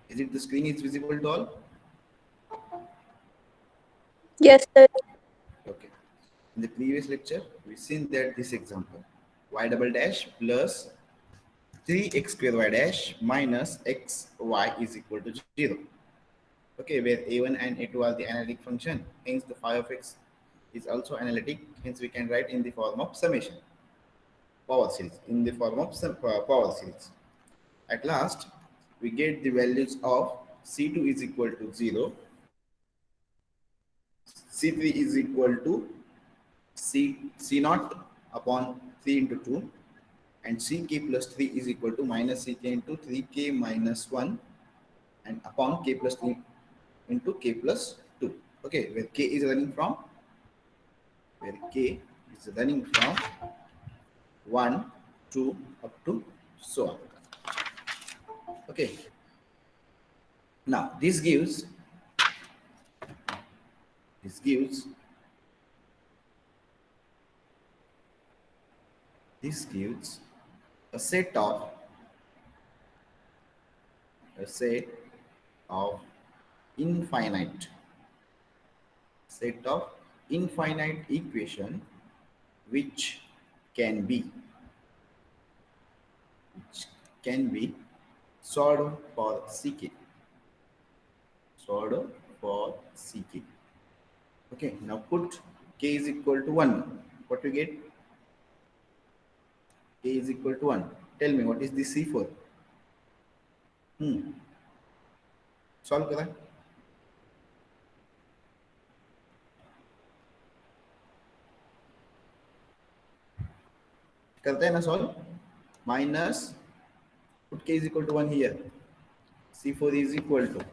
Is it the screen is visible to all? Yes, sir. Okay. In the previous lecture, we seen that this example y double dash plus 3x square y dash minus x y is equal to 0. Okay, where a1 and a2 are the analytic function, hence the phi of x is also analytic, hence we can write in the form of summation, power series, in the form of power series. At last, we get the values of C2 is equal to 0, C3 is equal to C naught upon 3 into 2, and Ck plus 3 is equal to minus Ck into 3k minus 1 and upon k plus 3 into k plus 2. Okay, where k is running from, where k is running from 1, 2 up to so on. Okay, now this gives this gives a set of a set of infinite set of infinite equation which can be which can be solved for ck solved for ck. Okay, now put k is equal to 1. What we get? K is equal to 1. Tell me what is the c4? Solve करा. करते हैं ना solve. Minus, put k is equal to 1 here. C4 is equal to,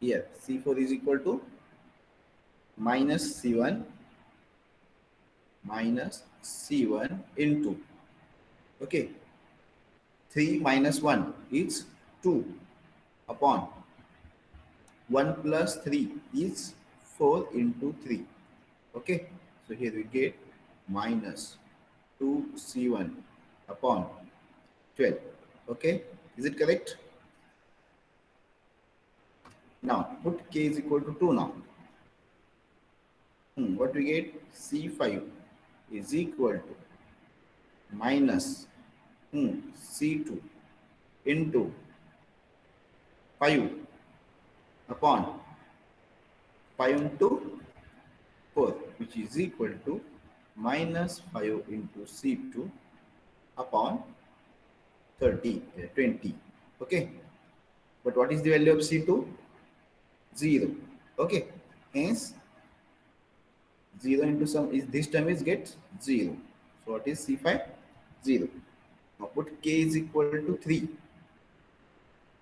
here C4 is equal to minus C1 into, okay, 3 minus 1 is 2 upon 1 plus 3 is 4 into 3. Okay, so here we get minus 2C1 upon 12. Okay, is it correct? Now put k is equal to 2 now. What we get? C5 is equal to minus C2 into 5 upon 5 into 4, which is equal to minus 5 into C2 upon 20. Okay, but what is the value of C2? 0. Okay, hence 0 into some is this term is get 0. So what is C5? 0. Now put k is equal to 3.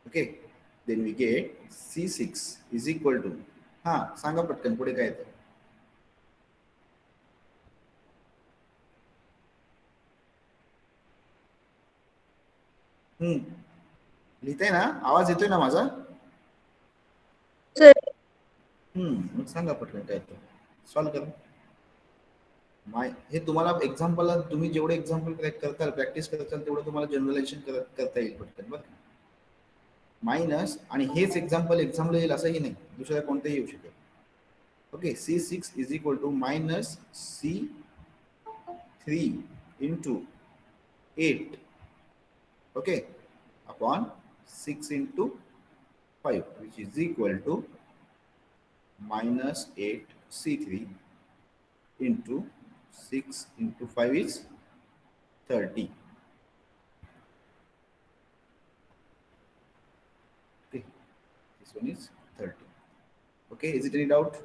Okay, then we get C6 is equal to, सांगा पटकन पुढे काय येतं? लिहिताय ना? आवाज येतोय ना माझा? Sir. मग सांगा पटकन काय येतं? सॉल्व करा. हे तुम्हाला एक्झाम्पलला तुम्ही जेवढे एक्झाम्पल करताल प्रॅक्टिस करताल तेवढं तुम्हाला जनरलायझेशन करता येईल पटकन बरं. मायनस आणि हेच एक्झाम्पल येईल असंही नाही, दुसऱ्या कोणतेही येऊ शकेल. Okay, C6 is equal to minus C3 into 8, okay, upon 6 into 5, which is equal to minus 8 C3 into 6 into 5 is 30. Okay, this one is 30. Okay, is it any doubt?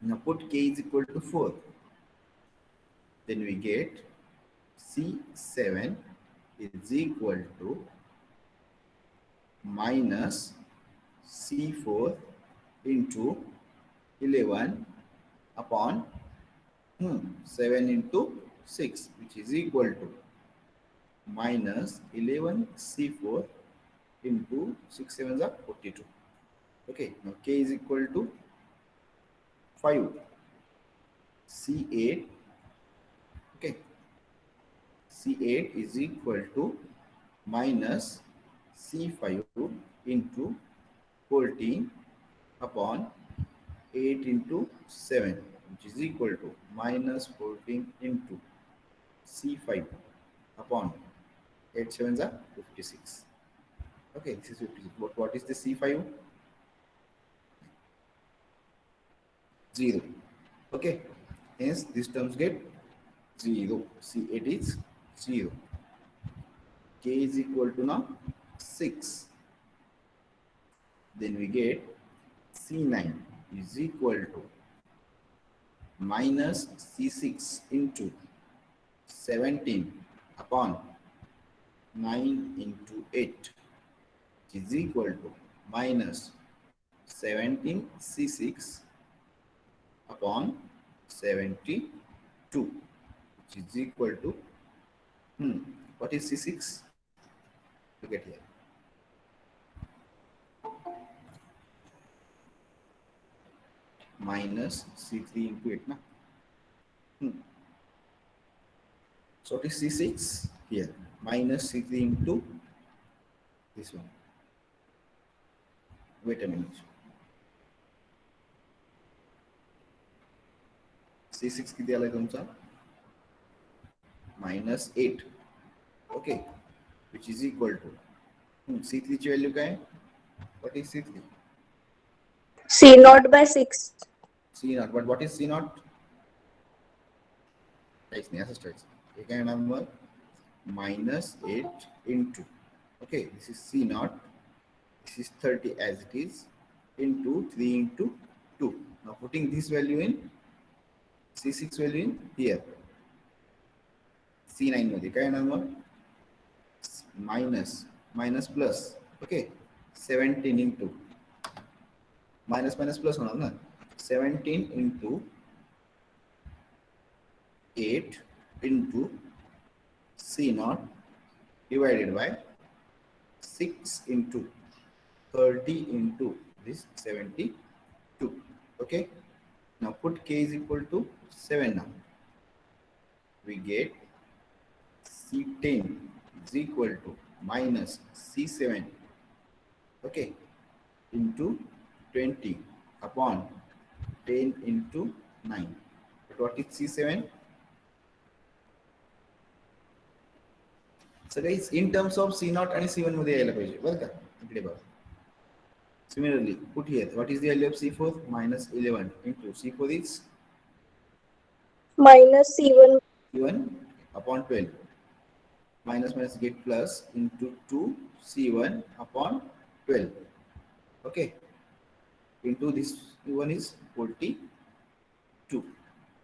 Now put k is equal to 4. Then we get C7 is equal to minus C4 into 11 upon 7 into 6, which is equal to minus 11 C4 into 6 7s are 42. Okay, now k is equal to 5 C8. Okay, C8 is equal to minus C5 into 14 upon 8 into 7, which is equal to minus 14 into C5 upon 8 sevens are 56. Okay, this is 56. What is the C5? 0. Okay, hence these terms get 0. C8 is 0. K is equal to now 6. Then we get C9 is equal to minus C6 into 17 upon 9 into 8, which is equal to minus 17 C6 upon 72, which is equal to, what is C6? Look at here. Minus C3 into 8. Na? So what is C6 here? Minus C3 into this one. Wait a minute. C6 किती आलाय तुमचा? Minus 8. Okay, which is equal to C3 ची value काय? What is C3? C naught by 6. C naught. But what is C naught? काहीच नाही, असंच ठेवायचं. हे काय येणार मग? Minus 8 into. Okay, this is C naught. This is 30 as it is into 3 into 2. Now putting this value in, C6 value in here. C9 मध्ये काय येणार मग? minus plus. Okay, 17 into minus plus होणार ना, 17 into 8 into C naught divided by 6 into 30 into this 72. Okay, now put K is equal to 7 now. We get C10 is equal to minus C7, okay, into 20 upon 10 into 9. But what is C7? So guys, in terms of C0 and C1 मध्ये यायला पाहिजे बरं का, इकडे बघा. Similarly, put here, what is the value of C4? Minus 11 into C4 is Minus C1. C1 upon 12. Minus get plus into 2 C1 upon 12. Okay, into this one is 42.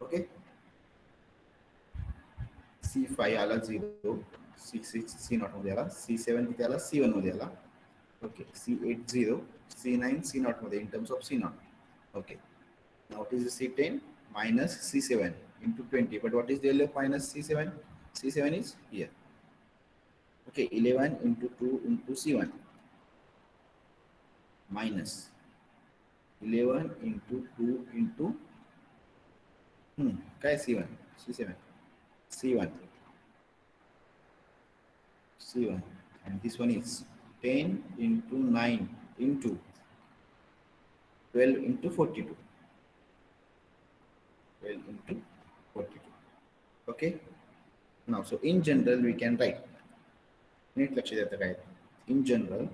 Okay, C5 आला 0, C6 C0 मध्ये आला, C7 किती आला? C1 मध्ये आला. Okay, C8 0, C9 C0 मध्ये in terms of C0. Okay, now what is the C10? Minus C7 into 20. But what is the value of minus C7? C7 is here. Okay, 11 into 2 into C1 minus 11 into 2 into काय C1? C7 C1 and this one is 10 into 9 into 12 into 42. 12 into 42. Okay, now so in general we can write, नीट लक्ष द्यायचं काय, in general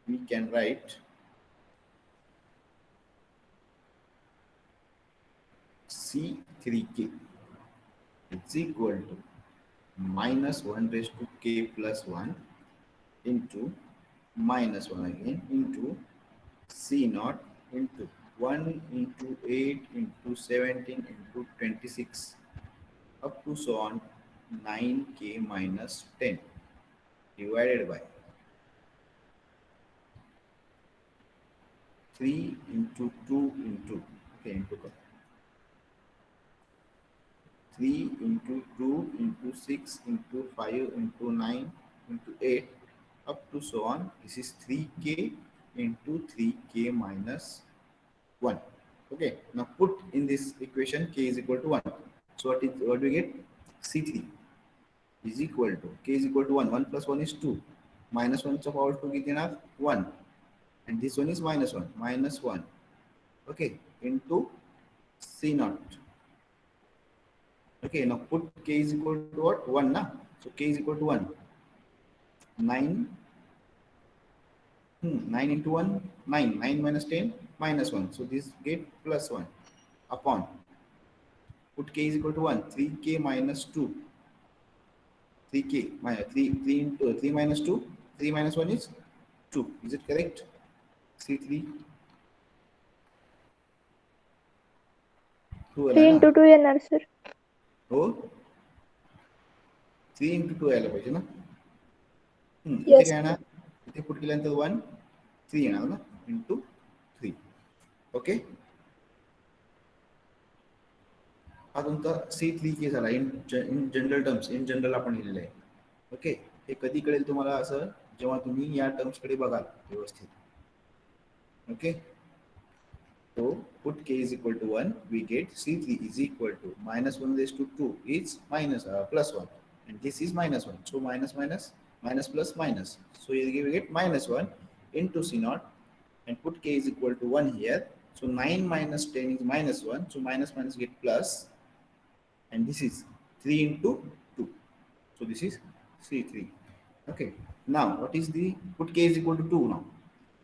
we can write C3k is equal to minus 1 raised to k plus 1 into minus 1 again into C0 into 1 into 8 into 17 into 26 up to so on 9k minus 10 divided by 3 into 2 into okay, into 3 into 2 into 6 into 5 into 9 into 8 up to so on. This is 3k into 3k minus 1. Okay, now put in this equation k is equal to 1. So what do we get? C3. is equal to k is equal to 1. 1 plus 1 is 2. Minus 1 चा power 2 किती येणार 1. And this one is minus 1. Minus 1. Okay. Into C naught. Okay. Now put k is equal to what? 1 na. So k is equal to 1. 9. 9 into 1, 9. 9 minus 10, minus 1. So this get plus 1 upon. Put k is equal to 1. 3k minus 2. 3k minus 3 into 3 minus 2. 3 minus 1 is 2. Is it correct? C3. 2 3 into 2 येणार sir. हो 3 into 2 यायला पाहिजे ना. इथे Yes. काय येणार इथे put केल्यानंतर 1 3 येणार ना इंटू 3. ओके हा तुमचा C3K झाला. In general terms in general आपण लिहिलेलं आहे. ओके हे कधी कळेल तुम्हाला असं जेव्हा तुम्ही या टर्म्स कडे बघाल व्यवस्थित. Okay so put k is equal to 1, we get C3 is equal to minus 1 raised to 2 is minus plus 1, and this is minus 1. So minus minus minus plus minus. So here we get minus 1 into C naught, and put k is equal to 1 here. So 9 minus 10 is minus 1. So minus minus get plus, and this is 3 into 2. So this is C3. Okay. Now what is the put k is equal to 2 now.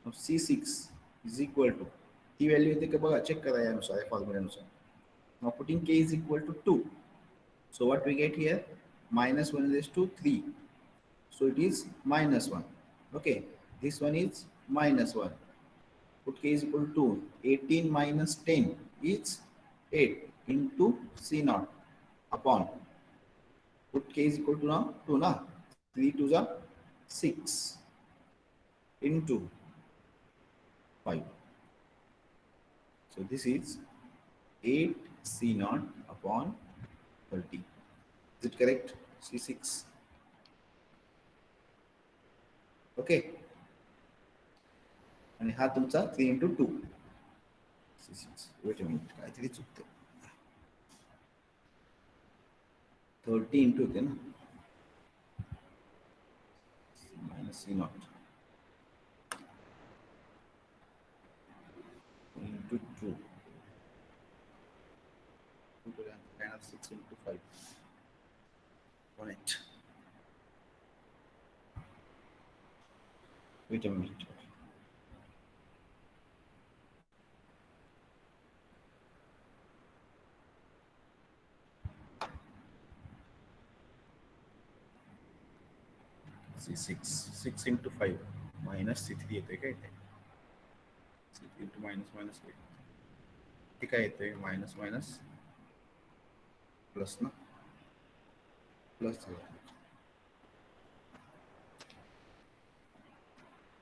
Now C6 is equal to ही value येते का बघा check करा यानुसार फॉर्म्युल्यानुसार. Now putting k is equal to 2. So what we get here minus 1 raised to 3. So it is minus 1. Okay, this one is minus 1. Put k is equal to 2. 18 minus 10 is 8 into C naught upon. Put k is equal to now 2 na. 3 to the 6 into 5. So this is 8 C naught upon 30. Is it correct? C6. Okay. आणि हा तुमचा 3 into 2. C6. Wait a minute. काहीतरी चुकते. 30 into होते ना. Minus C naught. Into 2. 2 to the kind of 6 into 5. 1/8. Wait a minute. C6. 6 into 5 minus C3 येते काय ते. C3 into minus minus 8. ते काय येते minus minus plus ना plus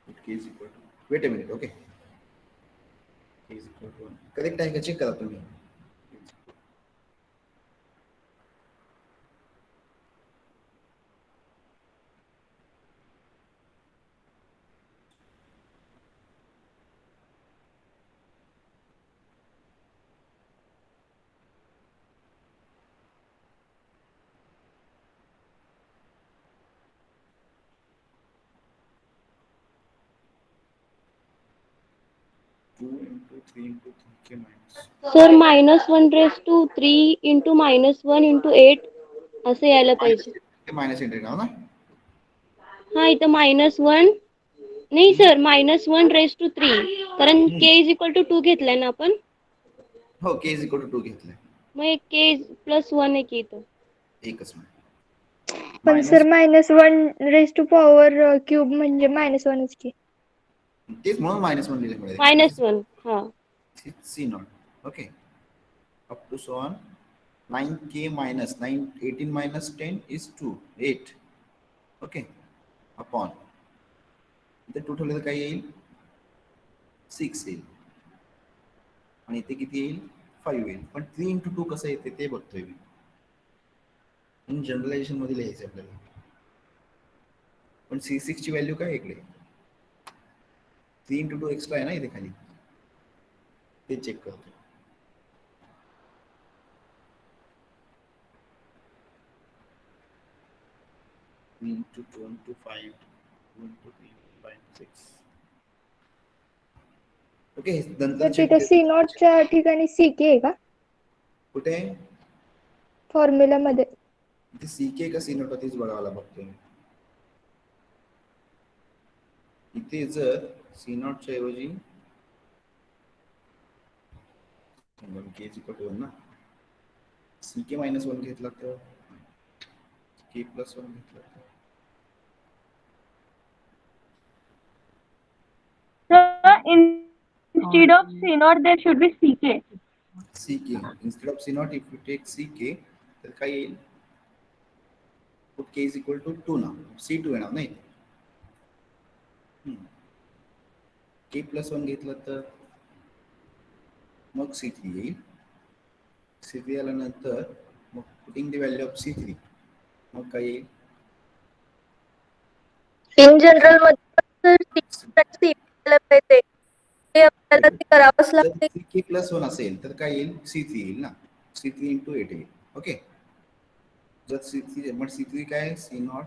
it k is equal to, wait a minute. Okay, k is equal to 1. Correct आहे का check करा तुम्ही. Two into 3 into 3k minus. Sir -1 raised to 3 into -1 into 8 असं यायला पाहिजे. मायनस इंटू ना. हा इथं -1 नाही सर -1 raised to 3 कारण k is equal to 2 घेतलाय ना आपण. हो k is equal to 2 घेतलंय. मग एक k +1 आहे की इथं. एकच मिनिट. पण sir -1 raised to power cube म्हणजे -1च की. तेच म्हणून -1 लिहिलेलं -1 हा. C naught. Okay. Up to so on. 9k minus 9 18 minus 10 is 2 8. Okay. Upon. इथे टोटल इथे काय येईल 6 येईल आणि इथे किती येईल 5 येईल. पण 3 into 2 कसं येते ते बघतोय मी. इन जनरलायझेशन मध्ये लिहायचं आपल्याला. पण C6 ची व्हॅल्यू काय इकडे 3 into 2 एक्स्ट्रा आहे ना इथे खाली. ते चेक करतो. 3 into 2 into 5, 2 into 3, 5, 6. ओके, नंतर तर चेक तिथे सी नॉटच्या ठिकाणी सी के आहे का कुठे फॉर्म्युलामध्ये? ते सी के का सी नॉट तीच बघायला बघतोय. इथे जर सी नॉटच्या ऐवजी के इज इक्वल टू 1 ना, सी के मायनस 1 घेतला तर के प्लस 1 घेतला तर So instead of C naught, there should be CK. सी के instead of c naught if you take सी के तर काय येईल, put k is equal to 2 ना, c2 येणार नाही. के प्लस 1 घेतलं तर मग c3 येईल. c3 आल्यानंतर मग putting the value of c3 मग काय येईल, इन जनरल मध्ये सी पाहिजे ते आपल्याला ते करावंच जर लागते. के प्लस 1 असेल तर काय येईल, c3 येईल ना, c3 into 8 येईल. ओके, जर c3 मग c3 काय, c not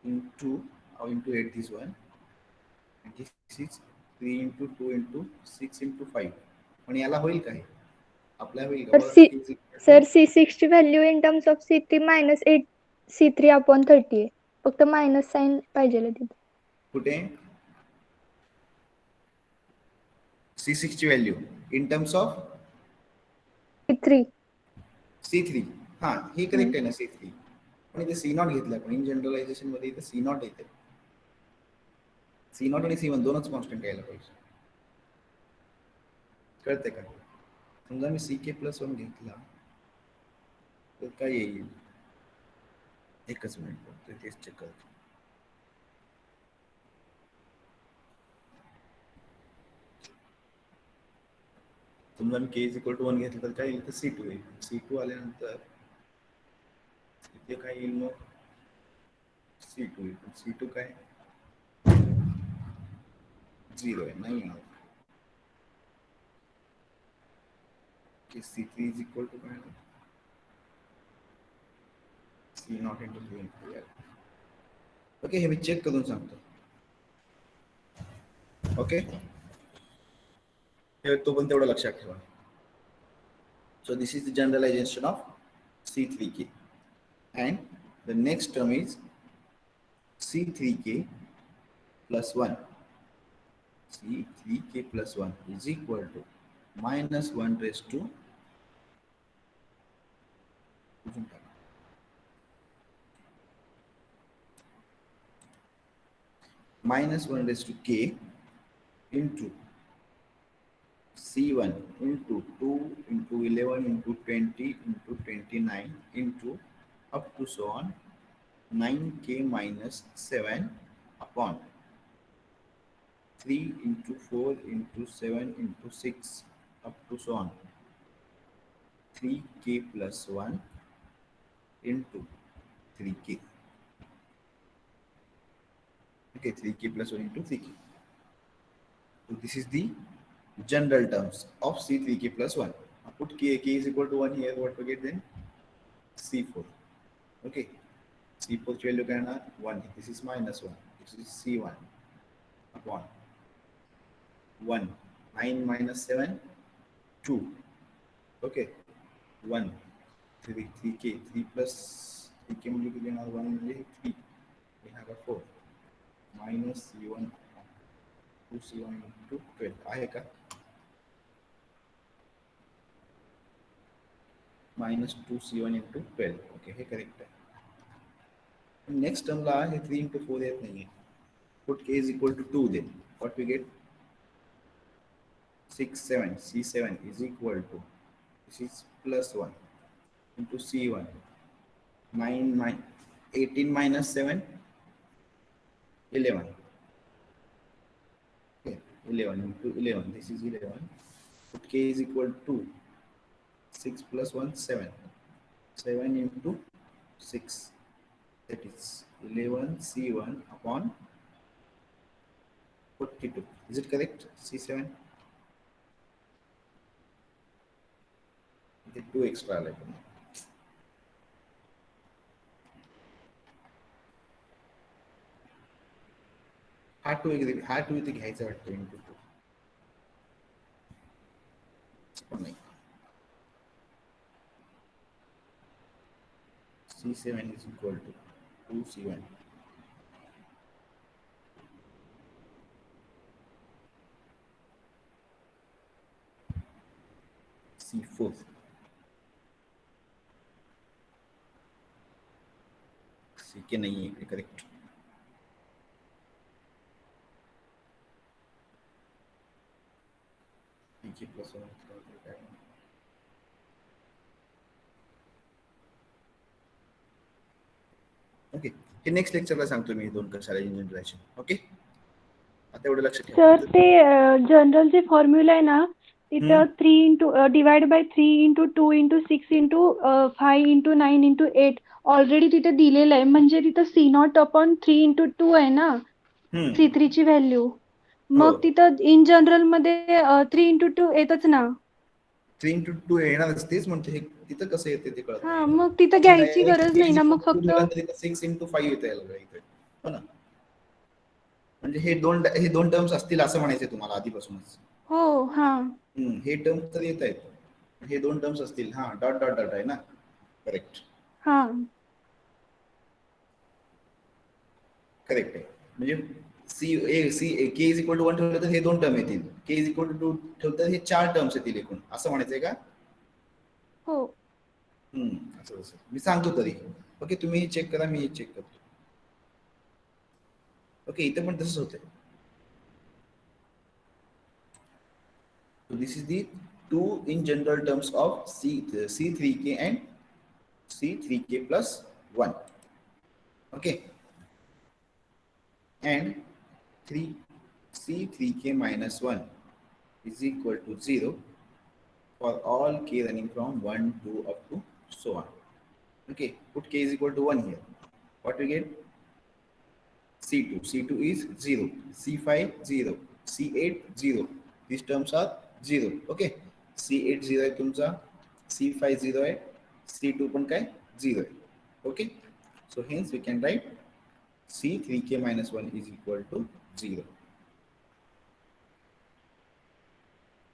into 8 this one, and this is 3 into 2 into 6 into 5. पण याला होईल काय, आपल्या होईल का तर बघा. सी k is equal to- sir C6 ची value in terms of C3 -8 C3/30 आहे. फक्त मायनस साइन पाहिजे तिथे. कुठे c6 ची value in terms of C3 c3, हा हे करेक्ट आहे ना c3, पण इथे c नॉट घेतलं. पण इन जनरलायझेशन मध्ये इथे c नॉट येते. c नॉट आणि c1 दोनच कॉन्स्टंट यायला पाहिजे. कळते का, समजा मी सी के प्लस 1 घेतला तर काय येईल, एकच मिनिट तेच चेक करतो. समजा मी के इज इक्वल टू 1 घेतलं तर काय येईल, तर c2 येईल. c2 आल्यानंतर इथे काय येईल, मग c2 येईल. c2 काय 0 आहे, नाही येणार. c3 इज इक्वल टू काय, c naught into 3 into L. Okay, हे मी चेक करून सांगतो. ओके, तो पण तेवढं लक्षात ठेवा. So this is the generalization of C3K, and the next term is C3K plus 1. C3K plus 1 is equal to minus 1 raised to minus 1 raised to k into C1 into 2 into 11 into 20 into 29 into up to so on 9k minus 7 upon 3 into 4 into 7 into 6 up to so on 3k plus 1 into 3k. Okay, 3k plus 1 into 3k. So this is the general terms of C3k plus 1. Now put k is equal to 1 here. What we get then? C4. Okay. C4 value can 1. This is minus 1. This is C1 upon 1. 9 minus 7, 2. Okay. 1. 3k. 3 plus 3k multiplication 1 3. We have a 4. Minus C1 2 C1 into 12. आहे का? minus 2 C1 into 12. Okay, हे correct आहे. Next टर्मला हे 3 into 4 येत नाहीये. Put k is equal to 2 then. What we get? 6, 7. C7 is equal to, this is plus 1 into C1. 18 minus 7, 11. Okay, 11 into 11. This is 11. Put k is equal to 6 plus 1, 7. 7 into 6. That is 11 C1 upon 42. Is it correct? C7? The 2 extra like. हा to इथे घ्यायचा वाटतं into two नाही C7 is equal to 2C1 C4 CK नहीं है correct CK plus 1 okay हे next लेक्चरला सांगतो मी दोन कशाला जनरलायझेशन ओके आता एवढं लक्ष ठेवा सर ते जनरलचे फॉर्म्युला आहे ना तिथं 3 into divide by 3 into 2 into 6 into 5 into 9 into 8 already तिथे दिलेलं आहे म्हणजे तिथं C0 अपॉन 3 इंटू 2 आहे ना C3 ची व्हॅल्यू मग तिथं इन जनरल मध्ये 3 इंटू 2 येतच ना 3 इंटू 2 येणारच तेच म्हणतो हे तिथं कसं येते ते कळत हा मग तिथं घ्यायची गरज नाही ना मग फक्त 6 इंटू 5 येते इथे हो ना म्हणजे हे दोन टर्म्स असतील असं म्हणायचं तुम्हाला आधीपासूनच हो हा हे टर्म तर येत आहेत हे दोन टर्म्स असतील हा डॉट डॉट डॉट आहे ना करेक्ट हा करेक्ट आहे म्हणजे के इज इक्वल टू 1 ठेवलं तर हे दोन टर्म येतील के इज इक्वल टू 2 ठेवलं तर हे चार टर्म्स येतील एकूण असं म्हणायचंय का हो असं असं मी सांगतो तरी ओके तुम्ही हे चेक करा मी हे चेक करतो ओके इथं पण तसंच होतंय so this is the two in general terms of C3k and C3k plus 1 okay and 3 C3k minus 1 is equal to 0 for all k running from 1 to up to so on okay put k is equal to 1 here what we get C2 is 0 C5 0 C8 0 these terms are 0 okay C8 0 आहे तुमचा C5 0 आहे C2 पण काय 0 आहे okay so hence we can write C3k minus 1 is equal to 0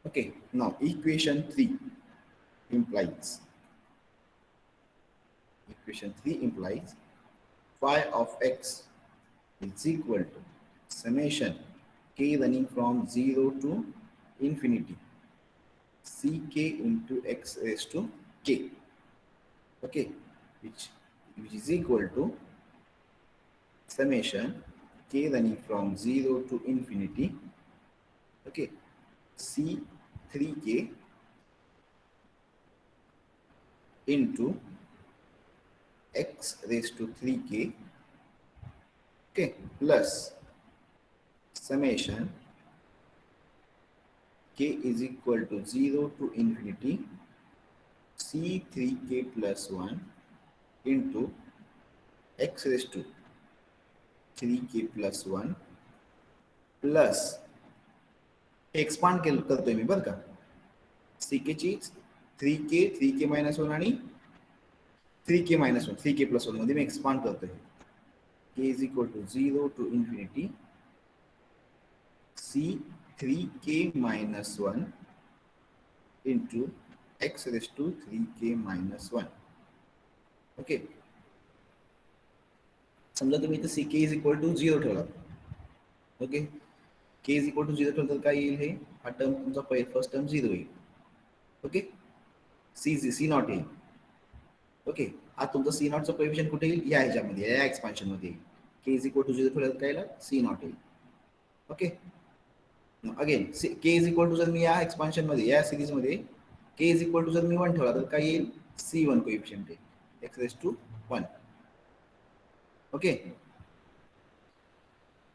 okay now equation 3 implies phi of x is equal to summation k running from 0 to infinity ck into x raised to k okay which is equal to summation k running from 0 to infinity okay c3k into x raised to 3k okay plus summation k is equal to 0 to infinity c3k plus 1 into x raised to 3k plus 1 plus expand करतोय मी बरं का ck ची 3k minus 1 आणि 3k minus 1 3k plus 1 मध्ये मी expand करतोय k is equal to 0 to infinity c3k minus 1 into x raised to 3k minus 1 okay समजा तुम्ही इथे ck is equal to 0 ठेवला okay k is equal to 0 ठेवलं तर काय येईल हे हा टर्म तुमचा फर्स्ट टर्म 0 येईल ओके c नॉट येईल ओके हा तुमचा c नॉटचा कोएफिशिएंट कुठे येईल या ह्याच्यामध्ये या एक्सपान्शन मध्ये येईल k is equal to 0 ठेवलं तर काय येईल c नॉट येईल okay again k is equal to जर मी या एक्सपान्शन मध्ये या सिरीज मध्ये k is equal to जर मी 1 ठेवला तर काय येईल c1 कोएफिशिएंट येईल x raised to 1 ओके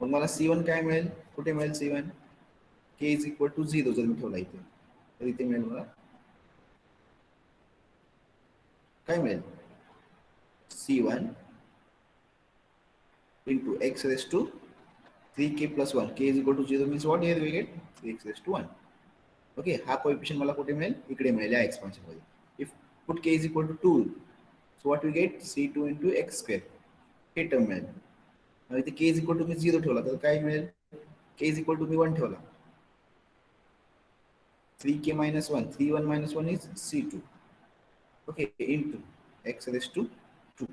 मग मला c1 काय मिळेल कुठे मिळेल c1 k is equal to 0 जर मी ठेवला इथे तर इथे मिळेल मला काय मिळेल c1 into x raised to 3k plus 1 k is equal to 0 means what here we get 3x raised to 1 okay हा कोएफिशिएंट मला कुठे मिळेल इकडे मिळेल या एक्सपान्शन मध्ये if put k is equal to 2 so what we get c2 into x square hey term मिळेल आणि इथे k is equal to मी 0 ठेवला तर काय मिळेल k is equal to मी 1 ठेवला. 3k minus 1, 3 1 minus 1 is c2. Okay, into x raised to 2.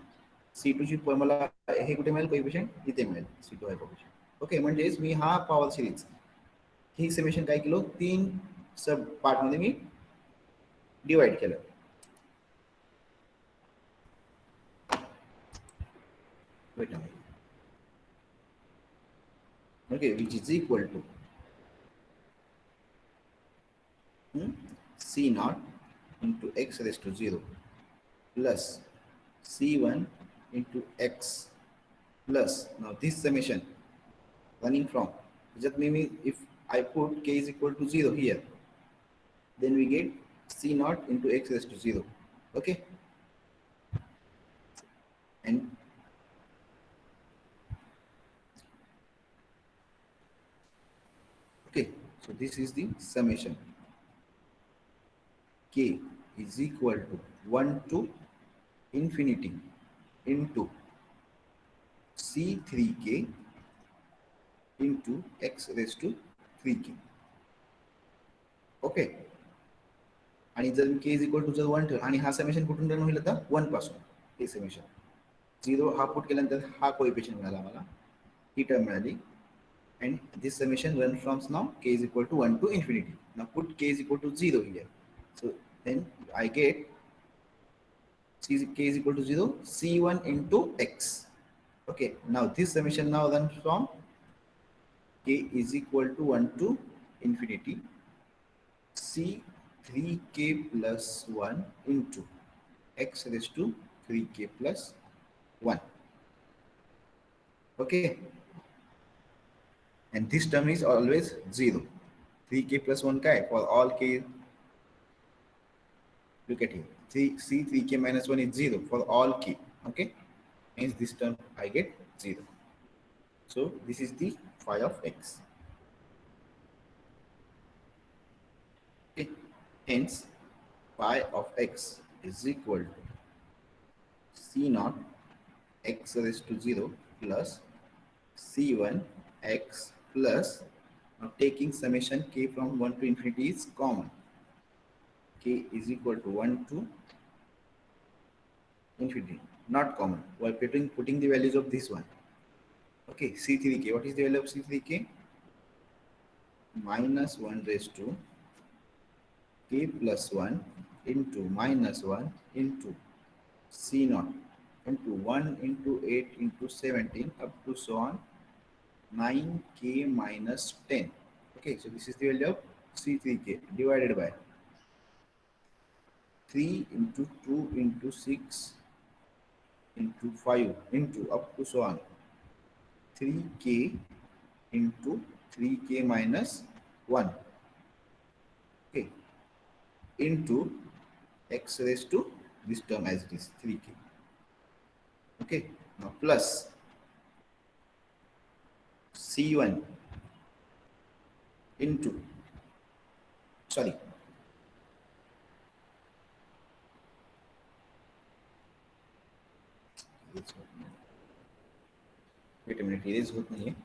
c2 ची मला हे कुठे मिळेल कोएफिशिएंट इथे मिळेल c2 आहे कोएफिशिएंट. ओके, म्हणजेच मी हा पॉवर सिरीज ही समेशन काय केलं, 3 सब पार्ट मध्ये मी डिवाइड केलं. Wait a minute. Okay, which is equal to c naught into x raised to 0 plus c1 into x plus, now this summation running from, just maybe if I put k is equal to 0 here, then we get c naught into x raised to 0. Okay, and okay, so this is the summation. K is equal to 1 to infinity into c3k into x raised to 3k. Okay, आणि जर मी k is equal to जर 1 ठेवलं आणि हा summation कुठून run होईल आता 1 पासून, हे समेशन 0 हा पुट केल्यानंतर हा कोएफिशिएंट मिळाला मला, ही टर्म मिळाली. and this summation runs from now k is equal to 1 to infinity. Now put k is equal to 0 here, so then I get k is equal to 0 c1 into x. Okay, now this summation now runs from k is equal to 1 to infinity c3k plus 1 into x raised to 3k plus 1. Okay, and this term is always 0. 3k plus 1 kai for all k. Look at here, c3k minus 1 is 0 for all k. Okay, hence this term I get 0. So this is the phi of x. Okay, hence phi of x is equal to c naught x raised to 0 plus c1 x plus, now taking summation k from 1 to infinity is common, k is equal to 1 to infinity, not common, while putting the values of this one. Okay, c3k, what is the value of c3k? minus 1 raised to k plus 1 into minus 1 into c naught into 1 into 8 into 17 up to so on 9k minus 10. Okay, so this is the value of c3k divided by 3 into 2 into 6 into 5 into up to so on 3k into 3k minus 1. Okay, into x raised to this term as it is 3k. Okay, now plus c1 into, sorry, wait a minute, erase होत नहीं है.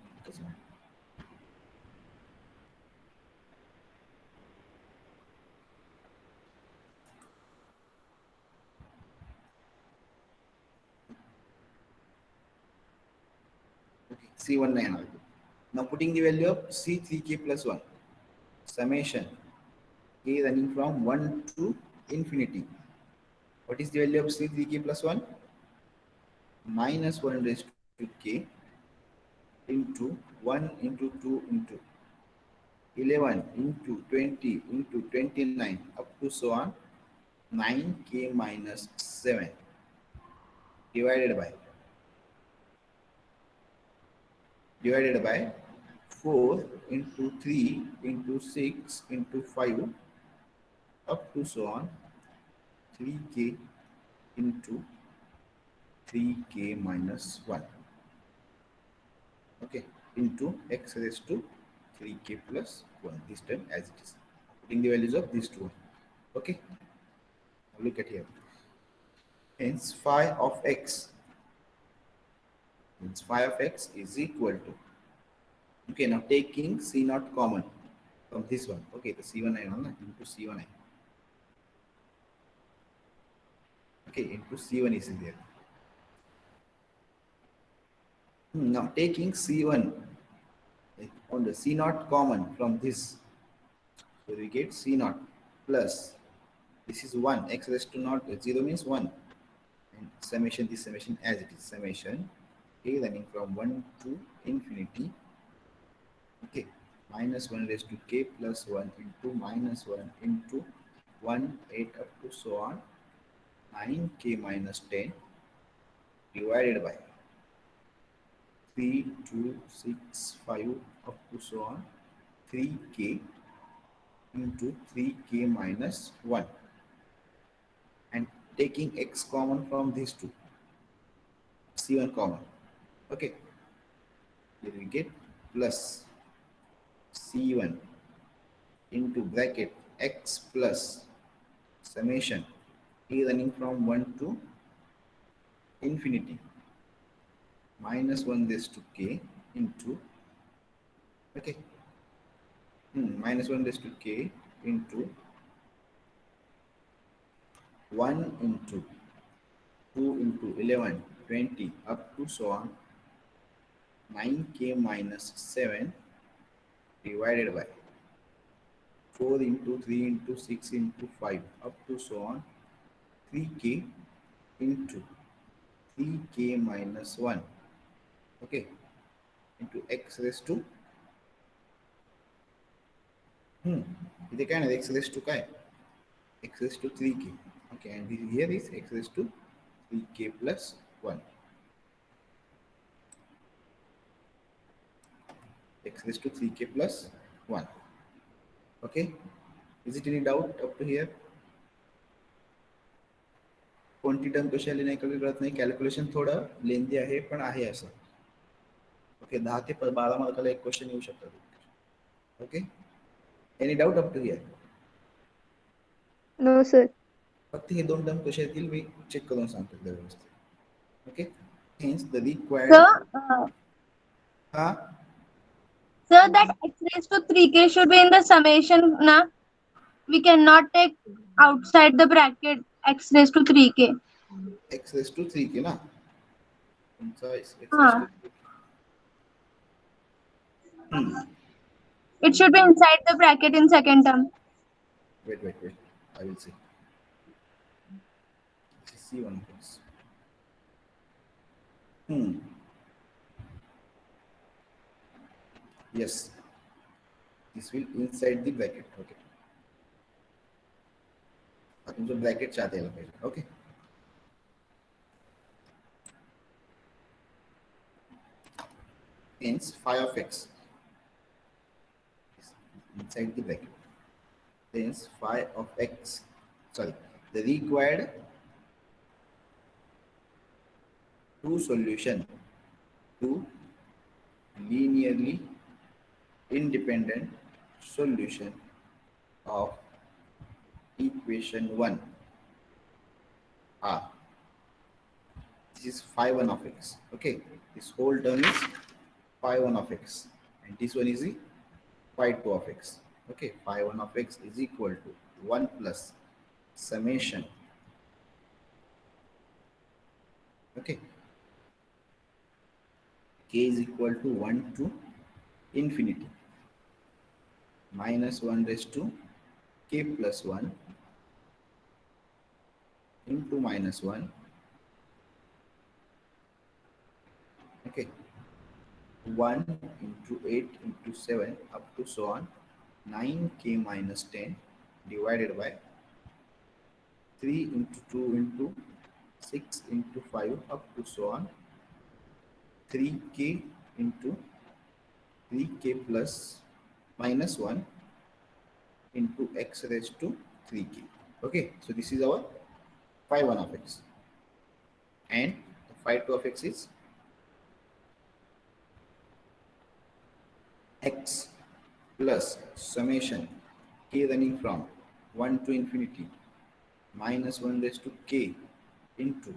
Okay, c1 नहीं आना. Now putting the value of c3k plus 1, summation k running from 1 to infinity. What is the value of c3k plus 1? minus 1 raised to k into 1 into 2 into 11 into 20 into 29 up to so on 9k minus 7 divided by 4 into 3 into 6 into 5 up to so on 3k into 3k minus 1. Okay, into x raised to 3k plus 1, this term as it is, putting the values of these two. Okay, now look at here, hence phi of x is equal to, Okay, now taking C naught common from this one. Okay, the C1 I know into C1 I. Okay, into C1 is in there. Now taking C1 on the C naught common from this, so we get C naught plus this is 1 x raised to naught 0 means 1 and summation this summation as it is summation k running from 1 to infinity. Okay, minus 1 raised to k plus 1 into minus 1 into 1 8 up to so on 9k minus 10 divided by 3 2 6 5 up to so on 3k into 3k minus 1 and taking x common from these two, c1 common. Okay, here we get plus c1 into bracket x plus summation a running from 1 to infinity minus 1 raised to k into, okay, minus 1 raised to k into 1 into 2 into 11 20 up to so on 9k minus 7 divided by 4 into 3 into 6 into 5 up to so on 3k into 3k minus 1, okay, into x raised to इथे काय नाही x raised to काय x raised to 3k, okay, and here is x raised to 3k plus 1, x raised to 3k plus 1. Okay, is it any doubt up to here? कोणती term कशी आली नाही कळत नाही, कॅल्क्युलेशन थोडं lengthy आहे पण आहे असं. ओके, 10 ते 12 मार्काला एक क्वेश्चन येऊ शकतात. Okay, any doubt up to here? No sir. फक्त हे दोन टर्म कसे येतील मी चेक करून सांगतो व्यवस्थित. Okay, hence the required Sir, that x raised to 3k should be in the summation, na? We cannot take outside the bracket x raised to 3k. x raised to 3k ना, तुमचा x raised हाँ. to 3k. It should be inside the bracket in second term. Wait, I will see. See one things. Yes, this will inside the bracket. Okay, अपन जो bracket चाहते हैं पहले. Okay, hence phi of x is inside the bracket. Hence phi of x, sorry, the required two solution to linearly independent solution of equation 1 are, this is phi 1 of x. Okay, this whole term is phi 1 of x and this one is the phi 2 of x. Okay, phi 1 of x is equal to 1 plus summation, okay, k is equal to 1 to infinity minus 1 raised to k plus 1 into minus 1, okay, 1 into 8 into 7 up to so on 9k minus 10 divided by 3 into 2 into 6 into 5 up to so on 3k into 3k plus minus 1 into x raised to 3k. Okay, so this is our phi 1 of x and phi 2 of x is x plus summation k running from 1 to infinity minus 1 raised to k into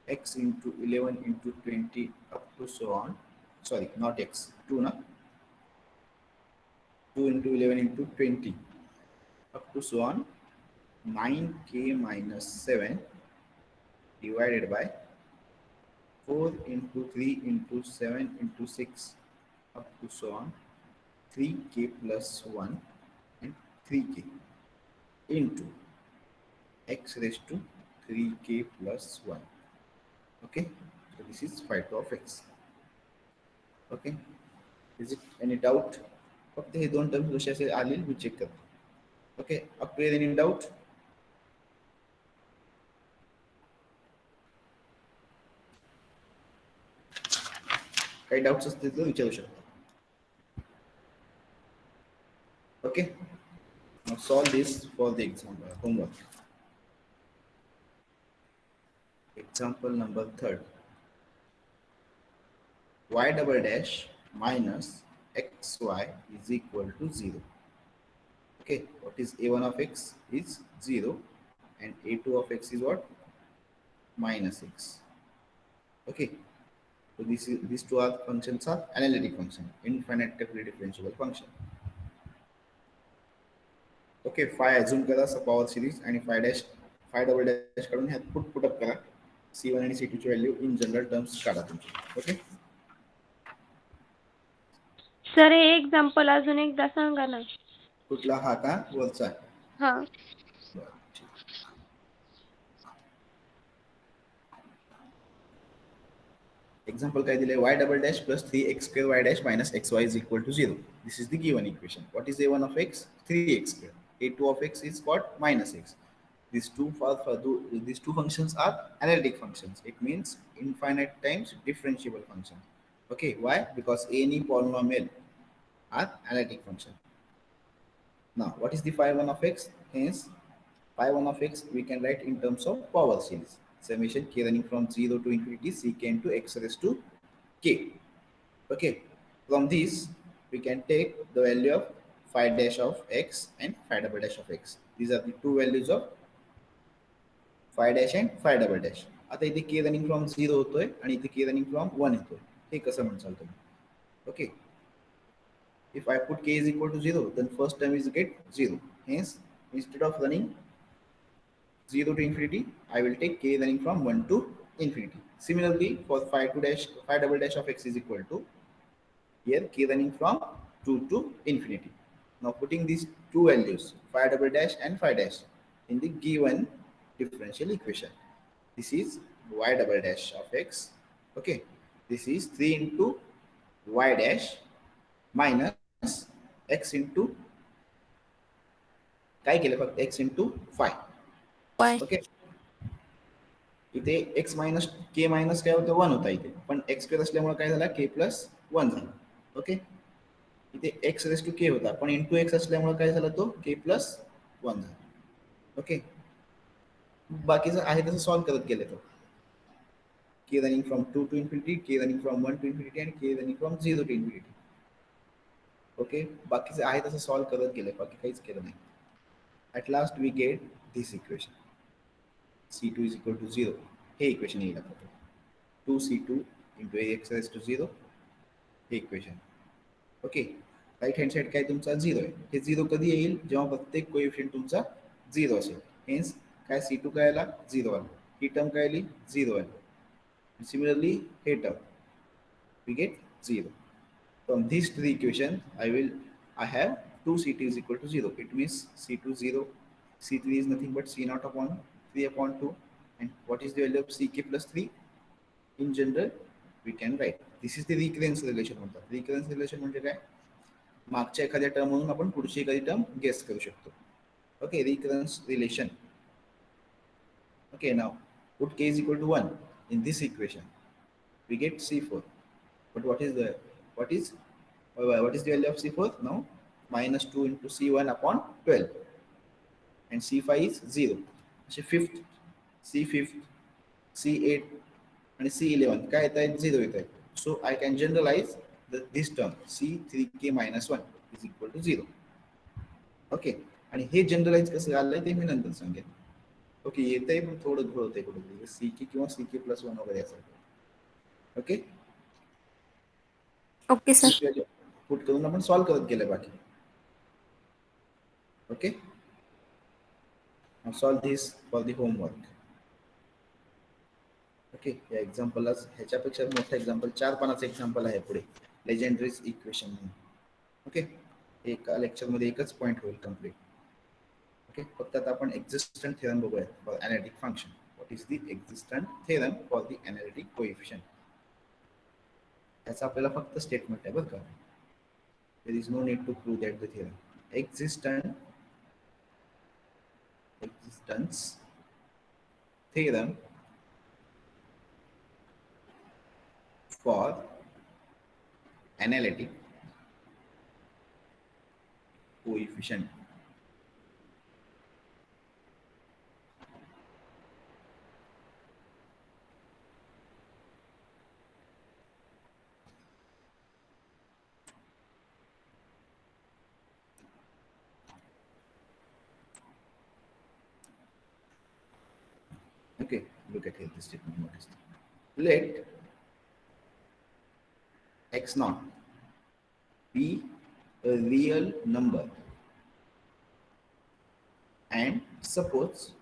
x into 11 into 20 up to so on, sorry, not x, 2 na, 2 into 11 into 20 up to so on 9k minus 7 divided by 4 into 3 into 7 into 6 up to so on 3k plus 1 and 3k into x raised to 3k plus 1. Okay, so this is phi 2 of x. Okay, is it any doubt? फक्त हे दोन terms कसे असे आले मी check करतो. Okay, up to any doubt? काही doubts असतील तर विचारू शकता. Okay, now solve this for the example homework. Example number 3. Y double dash minus xy is equal to 0. Okay, what is a1 of x is 0 and a2 of x is what? Minus x. Okay, so these two are functions are analytic function, infinitely differentiable function. Okay, phi assume करा power series आणि phi double dash काढून ह्यात put up करा c1 आणि c2 ची value in general terms काढा तुमची. Okay sir हे example अजून एकदा सांगा ना. कुठला हा का वरचा? हा. Example काय दिले? y double dash plus 3x square y dash minus xy is equal to 0. This is the given equation. What is a1 of x? 3x square. a2 of x is what? Minus x. These two functions are analytic functions. It means infinite times differentiable function. Okay, why? Because any polynomial are analytic function. Now, what is the phi 1 of x? Hence, phi 1 of x we can write in terms of power series. Summation k running from 0 to infinity ck into x raised to k. Okay, from this we can take the value of phi dash of x and phi double dash of x. These are the two values of phi dash and phi double dash. आता इथे k running from 0 होतोय आणि इथे k running from 1 येतोय. हे कसं म्हणसाल तुम्ही? Okay, if I put k is equal to 0, then first term is get 0. Hence, instead of running 0 to infinity, I will take k running from 1 to infinity. Similarly, for phi double dash of x is equal to here k running from 2 to infinity. Now putting these two values, phi double dash and phi dash, in the given differential equation. This is y double dash of x. Okay, this is 3 into y dash minus x into काय केलं फक्त x into phi. Okay, इथे x minus k minus काय होतं 1 होता इथे, पण x square असल्यामुळे काय झाला k प्लस 1 झाला. ओके, इथे x रेस टू k होता पण इंटू x असल्यामुळे काय झाला तो k प्लस 1 झाला. ओके, बाकीचं आहे तसं सॉल्व करत गेले तो k running from 2 to infinity, k running from 1 to infinity आणि k running from 0 to infinity. Okay, बाकीचं आहे तसं सॉल्व करत गेले, बाकी काहीच केलं नाही. At last we get this equation. C2 is equal to 0. हे इक्वेशन येईल आता 2c2 into ax raised to 0 हे equation. Okay, right hand side काय तुमचा 0 आहे. हे 0 कधी येईल? जेव्हा प्रत्येक कोएफिशिएंट तुमचा 0 असेल. हेन्स काय c2 काय आला 0 आला, ही टर्म काय आली 0 आली. सिमिलरली हे term we get 0. From these three equations I have 2c2 is equal to 0. It means c2 0, c3 is nothing but c0 upon 3 upon 2. And what is the value of ck plus 3? In general, we can write. This is the recurrence relation म्हणतात. Recurrence relation म्हणजे काय? मागच्या एखाद्या term म्हणून आपण पुढची एखादी term guess करू शकतो. Okay, recurrence relation. Okay, now put k is equal to 1 in this equation. We get c4. But what is the value of c4 now? Minus 2 into c1 upon 12 and c5 is 0. So fifth, c5th, c8 and c11 काय येत आहे 0 येत आहे. So I can generalize this term c3k minus 1 is equal to 0. Okay, आणि हे generalise कसं आलंय ते मी नंतर सांगेन. ओके, येतंय पण थोडं घोळ होतंय कुठे ck किंवा ck plus 1 वगैरे असं. Okay, okay sir. पुट करून आपण सॉल्व करत गेले बाकी. Okay, now solve this for the homework. Okay, या एक्झाम्पलला ह्याच्यापेक्षा मोठं एक्झाम्पल 4 पानाचं एक्झाम्पल आहे पुढे, लेजेंडरीज इक्वेशन म्हणून. ओके, एका लेक्चरमध्ये एकच पॉईंट होईल कम्प्लीट. ओके, फक्त आता आपण एक्झिस्टंट थेरम बघूया for analytic function. What is the existent theorem for the analytic coefficient. त्याचा आपल्याला फक्त स्टेटमेंट आहे बरं का. There is no need to prove that the theorem. Existence theorem for analytic coefficient. Okay, look at here this statement. Notice. Let x naught be a real number and suppose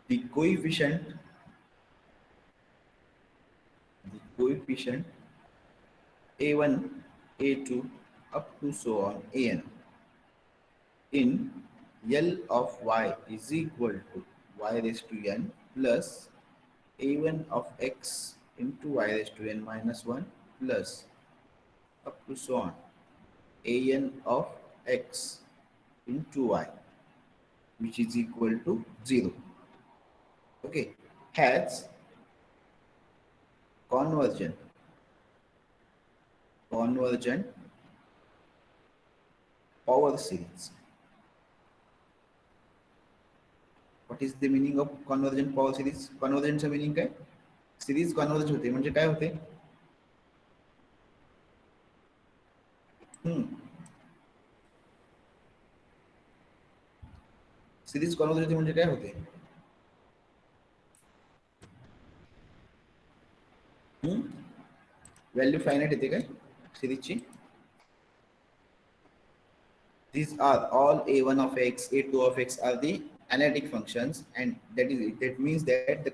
the coefficient a1, a2 up to so on an in L of y is equal to y raised to n plus a1 of x into y raised to n minus 1 plus up to so on an of x into y, which is equal to 0. Okay, has convergent power series. What is the meaning of convergent power series? Convergentचा meaning काय? Series converge होते म्हणजे काय होते? Series converge होते म्हणजे काय होते? Value finite येते काय सिरीजची? These are all a1 of x, a2 of x are the analytic functions, and that means that the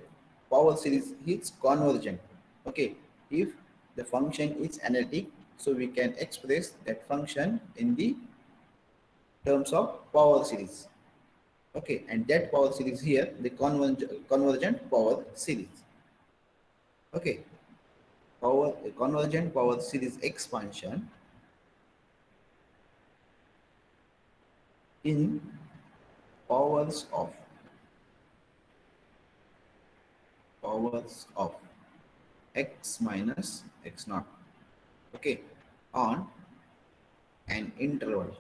power series is convergent. Okay, if the function is analytic, so we can express that function in the terms of power series. Okay, and that power series here, the convergent power series. Okay, convergent power series expansion in powers of x minus x naught. Okay, on an interval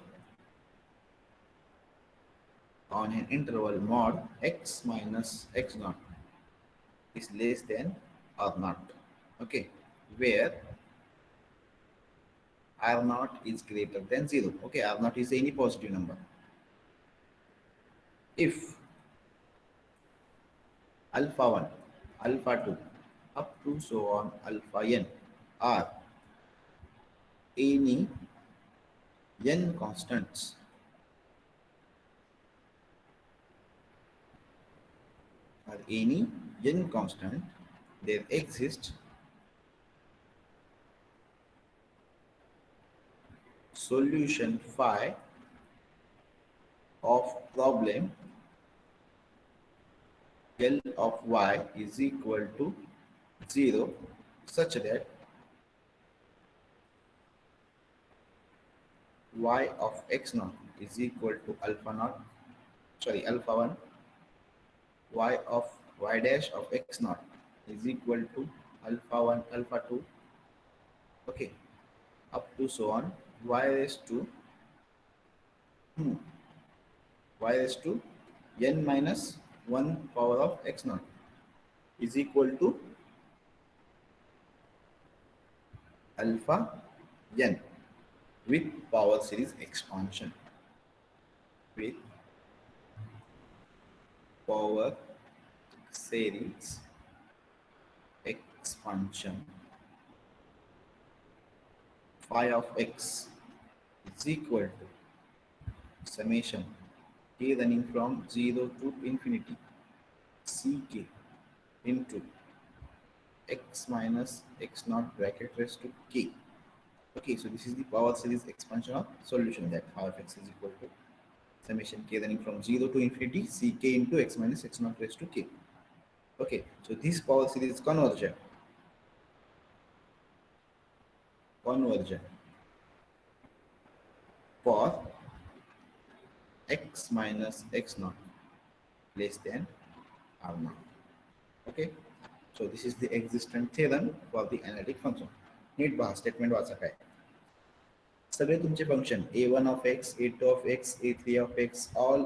mod x minus x naught is less than r naught. Okay, where r naught is greater than 0. Okay, r naught is any positive number. If alpha 1, alpha 2 up to so on alpha n are any n constants, there exists solution phi of problem L of y is equal to 0 such that y of x naught is equal to alpha 1, y of y dash of x naught is equal to alpha 1, alpha 2, okay, up to so on y raised to n minus 1 power of x naught is equal to alpha n with power series expansion. With power series expansion, phi of x is equal to summation k running from 0 to infinity ck into x minus x naught bracket raised to k. Okay, so this is the power series expansion of solution, that power of x is equal to summation k running from 0 to infinity ck into x minus x naught raised to k. Okay, so this power series conversion for x minus x naught less than r naught. Okay, so this is the existent theorem for the analytic function. नीट पहा statement वाचा काय. सगळे तुमचे function a1 of x, a2 of x, a3 of x, all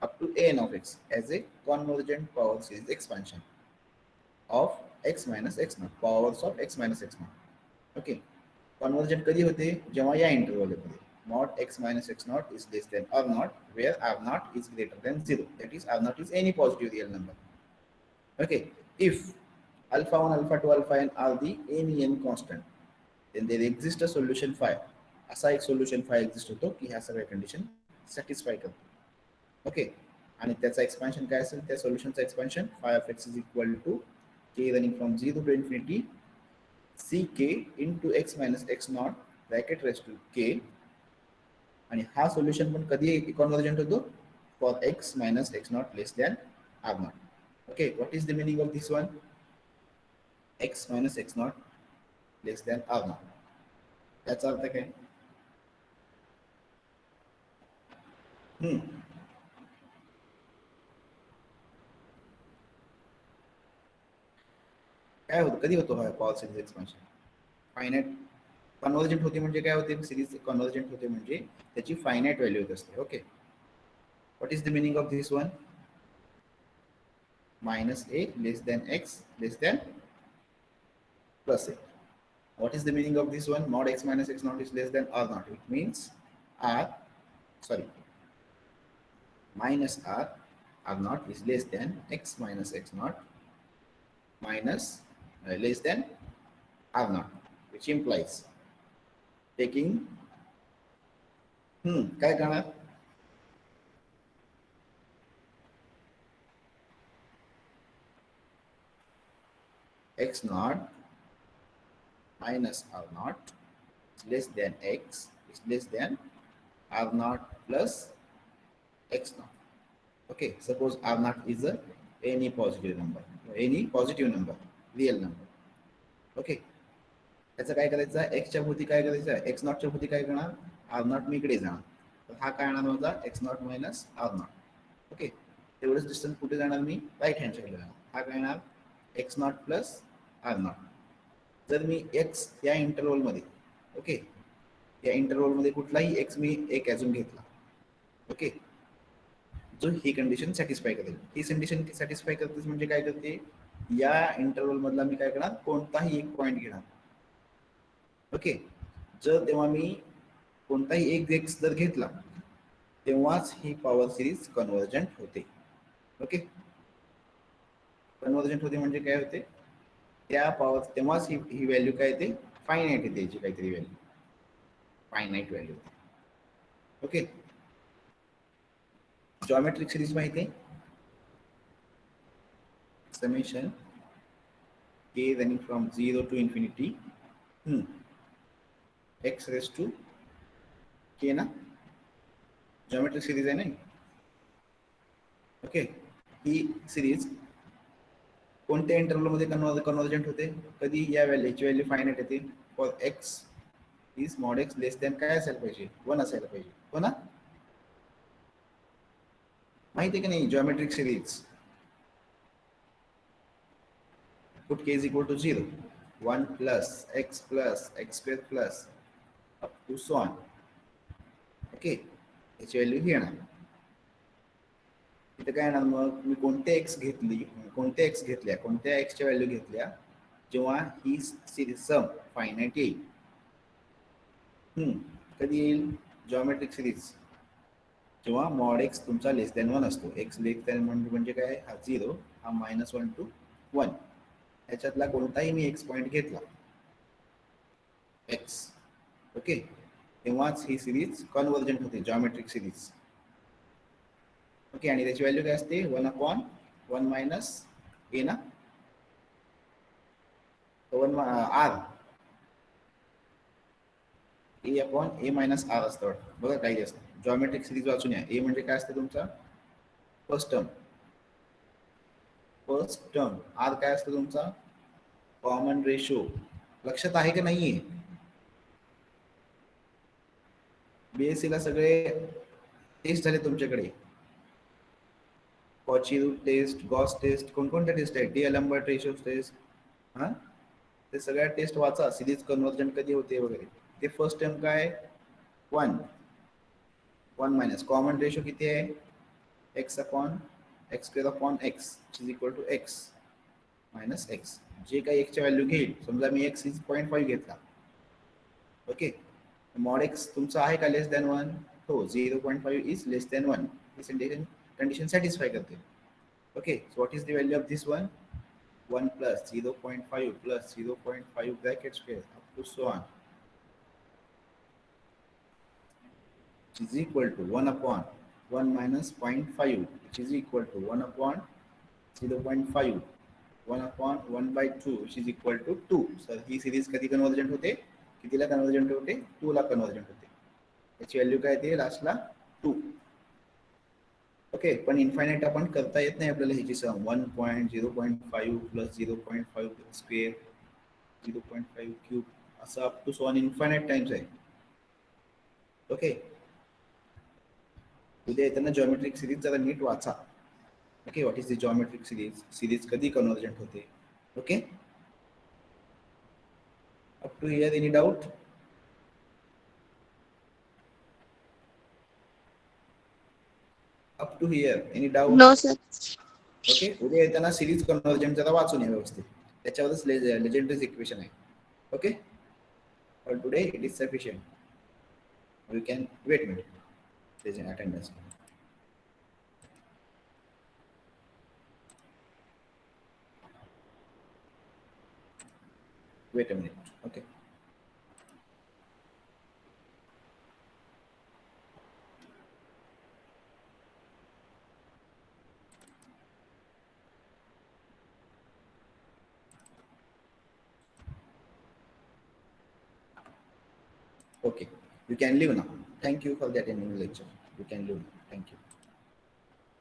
up to an of x as a convergent power series expansion of x minus x naught, powers of x minus x naught. Okay, convergent कधी होते, जेव्हा या interval मध्ये mod x minus x naught is less than r naught, where r naught is greater than 0, that is r naught is any positive real number. Okay, if alpha 1, alpha 2, alpha n are the any n constant, then there exists a solution phi. असा एक solution फाय exist होतो की ह्या सगळ्या condition satisfy करतो. Okay, आणि त्याचा expansion काय असेल, त्या सोल्युशनचा expansion phi of x is equal to k running from 0 to infinity c k into x minus x not bracket raise to k. आणि हा सोल्युशन पण कधी कॉन्व्हर्जंट होतो, for x minus x not less than r not. Okay, what is the meaning of this one, x minus x not less than r not. याचा अर्थ काय, काय होतं, कधी होतो हा power series expansion, finite convergent होते म्हणजे काय होते, सिरीज कन्वर्जंट होते म्हणजे त्याची फायनाइट व्हॅल्यू होत असते. Okay, what is the meaning of this one, minus A less than x less than plus A. What is the meaning of this one, mod x minus x naught is less than r naught, it means minus r naught is less than x minus x naught minus less than r naught, which implies taking काय करणार, x naught minus r naught is less than x is less than r naught plus x naught. Okay, suppose r naught is any positive number, real number. Okay, त्याचं काय करायचं, x च्या भोवती काय करायचं, x naught च्या भोवती काय करणार, r naught मी इकडे जाणार, तर हा काय येणार माझा x naught minus r naught. Okay, तेवढंच डिस्टन्स कुठे जाणार, मी राईट हँड साईडला जाणार, हा काय येणार x naught plus r naught. जर मी x या इंटरवल मध्ये, ओके, या इंटरवल मध्ये कुठलाही x मी एक ॲझ्युम घेतला, ओके, जो ही कंडिशन सॅटिस्फाय करेल. ही कंडिशन सॅटिस्फाय करते म्हणजे काय करते, या इंटरवल मधला मी काय करणार, कोणताही एक पॉइंट घेणार. ओके, जर तेव्हा मी कोणताही एक x जर घेतला तेव्हाच ही पॉवर सिरीज कन्वर्जंट होते. ओके, कन्वर्जंट होते म्हणजे काय होते, त्या पॉवर तेव्हाच ही व्हॅल्यू काय येते, फायनाइट येते, याची काहीतरी व्हॅल्यू फायनाइट व्हॅल्यू होते. ओके, जॉमेट्रिक सिरीज माहिती आहे, summation k running from 0 to infinity x raise to k ना, जॉमेट्रिक सिरीज आहे ना. ओके, ही सिरीज कोणत्या इंटरवल मध्ये कन्वर्जंट होते, कधी या व्हॅल्यूची व्हॅल्यू फायनाइट येते, for x is mod x less than काय असायला पाहिजे, 1 असायला पाहिजे, हो ना. माहिती आहे की नाही, geometric series put k is equal to 0, 1 plus x square plus up to so on. Okay, याची व्हॅल्यू ही येणार. इथे काय येणार, मग मी कोणत्या x घेतल्या, कोणत्या x च्या व्हॅल्यू घेतल्या, जेव्हा ही सिरीज सम फायनाइट येईल. कधी येईल जॉमेट्रिक सिरीज, जेव्हा मॉड x तुमचा लेस दॅन 1 असतो. x लेस दॅन म्हणजे काय, हा 0, हा -1 to 1, याच्यातला कोणताही मी x पॉइंट घेतला x, ओके, तेव्हाच ही सिरीज कन्वर्जंट होते, जॉमेट्रिक सिरीज. ओके, आणि त्याची व्हॅल्यू काय असते? 1/1 मायनस ए ना, 1 r, a upon a minus r असतं वाटतं बघा, काही असतं. जॉमेट्रिक सिरीज वाचून या. ए म्हणजे काय असते तुमचा? First term. First term. R काय असतं तुमचा? Common ratio. लक्षात आहे की नाहीये? बीएससी ला सगळे टेस्ट झाले तुमच्याकडे. Cauchy root test, Gauss test, कोणकोणत्या टेस्ट आहेत? D'Alembert ratio test. हा, ते सगळ्या टेस्ट वाचा. सिरीज कन्वर्जन कधी होते वगैरे. ते फर्स्ट टर्म काय? 1 मायनस कॉमन रेशो किती आहे? x upon x square upon x is equal to x minus x. जे काही एक्सच्या व्हॅल्यू घेईल, समजा मी x इज 0.5 घेतला. ओके, मॉड एक्स तुमचा आहे का लेस दॅन 1? हो, 0.5 इज लेस दॅन 1. ही कंडिशन सॅटिस्फाय करते. Okay, so what is the value of this one? 1 plus 0.5 plus 0.5 bracket square up to so on is equal to 1 upon 1 minus 0.5, which is equal to 1 upon 0.5, 1 upon 1 by 2, which is equal to 2. Sir he series कधी convergent होते? कितीला convergent होते? 2 ला convergent होते. याची value काय येते लास्टला? 2. Okay, पण इन्फायनाइट आपण करता येत नाही आपल्याला ह्याची सम. 1.0.5 प्लस 0.5 स्क्वेअर, 0.5 क्यूब, असं up to so on infinite times आहे. ओके, उद्या येताना जॉमेट्रिक सिरीज जरा नीट वाचा. Okay, what is the geometric series? Series कधी कन्वर्जंट होते? Okay, up to here any doubt? Up to here any doubt? No, sir. Okay, उद्या येताना सिरीज कन्वर्जंट जरा वाचून या व्यवस्थित. त्याच्यावरच लेजेंडरीज इक्वेशन आहे. Okay, for today it is sufficient. We can wait minute. there's an attendance. Wait a minute. Okay. Okay, you can leave now. Thank you for attending the lecture. You can leave now. Thank you.